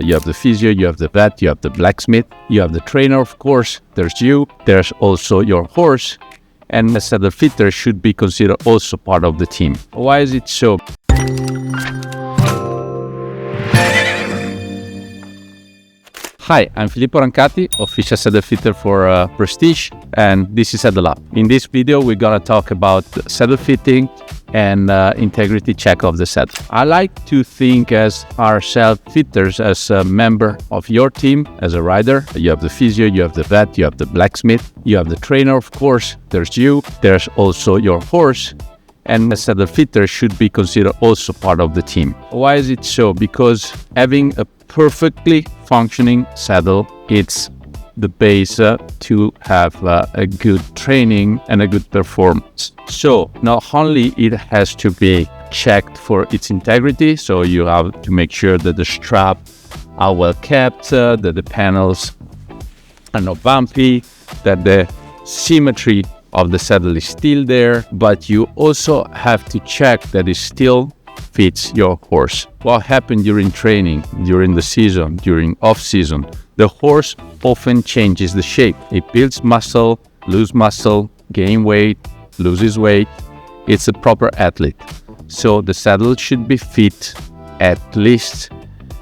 You have the physio, you have the vet, you have the blacksmith, you have the trainer, of course, there's you, there's also your horse, and a saddle fitter should be considered also part of the team. Why is it so? Hi, I'm Filippo Rancati, official saddle fitter for Prestige, and this is Saddle Up. In this video, we're gonna talk about saddle fitting and integrity check of the saddle. I like to think as ourselves fitters as a member of your team, as a rider. You have the physio, you have the vet, you have the blacksmith, you have the trainer, of course, there's you, there's also your horse, and a saddle fitter should be considered also part of the team. Why is it so? Because having a perfectly functioning saddle, it's the base to have a good training and a good performance. So not only it has to be checked for its integrity, so you have to make sure that the straps are well kept, that the panels are not bumpy, that the symmetry of the saddle is still there, but you also have to check that it still fits your horse. What happened during training, during the season, during off-season? The horse often changes the shape. It builds muscle, loses muscle, gain weight, loses weight. It's a proper athlete. So the saddle should be fit at least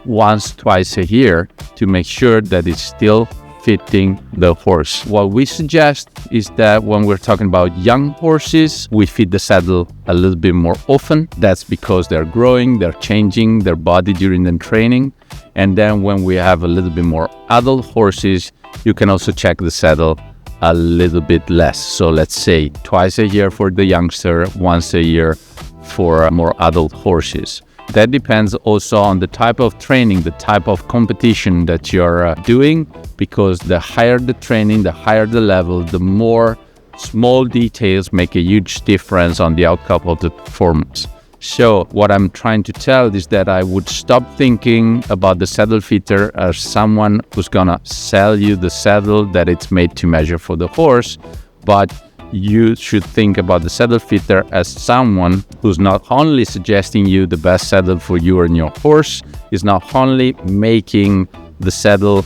once, twice a year to make sure that it's still fitting the horse. What we suggest is that when we're talking about young horses, we fit the saddle a little bit more often. That's because they're growing, they're changing their body during the training. And then when we have a little bit more adult horses, you can also check the saddle a little bit less. So let's say twice a year for the youngster, once a year for more adult horses. That depends also on the type of training, the type of competition that you're doing, because the higher the training, the higher the level, the more small details make a huge difference on the outcome of the performance. So what I'm trying to tell is that I would stop thinking about the saddle fitter as someone who's gonna sell you the saddle that it's made to measure for the horse, but you should think about the saddle fitter as someone who's not only suggesting you the best saddle for you and your horse, is not only making the saddle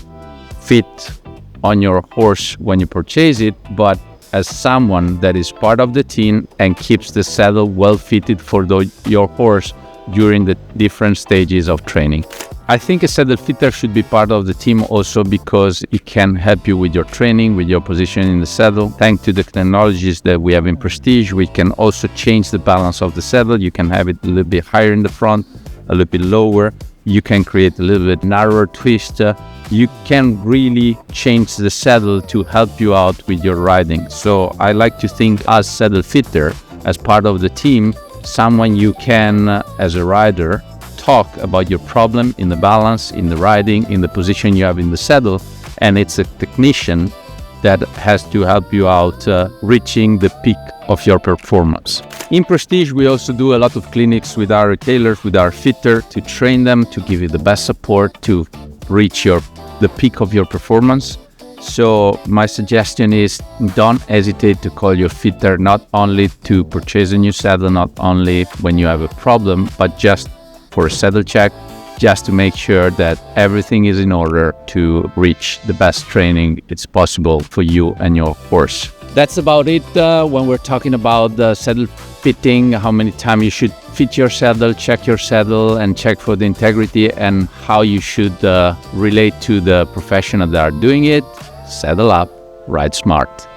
fit on your horse when you purchase it, but as someone that is part of the team and keeps the saddle well fitted for your horse during the different stages of training. I think a saddle fitter should be part of the team also because it can help you with your training, with your position in the saddle. Thanks to the technologies that we have in Prestige, we can also change the balance of the saddle. You can have it a little bit higher in the front, a little bit lower. You can create a little bit narrower twist. You can really change the saddle to help you out with your riding. So I like to think as saddle fitter, as part of the team, someone you can, as a rider, talk about your problem in the balance, in the riding, in the position you have in the saddle, and it's a technician that has to help you out reaching the peak of your performance. In Prestige, we also do a lot of clinics with our retailers, with our fitter, to train them, to give you the best support to reach the peak of your performance. So my suggestion is don't hesitate to call your fitter, not only to purchase a new saddle, not only when you have a problem, but just for a saddle check, just to make sure that everything is in order to reach the best training it's possible for you and your horse. That's about it when we're talking about the saddle fitting, how many times you should fit your saddle, check your saddle, and check for the integrity, and how you should relate to the professional that are doing it. Saddle up, ride smart.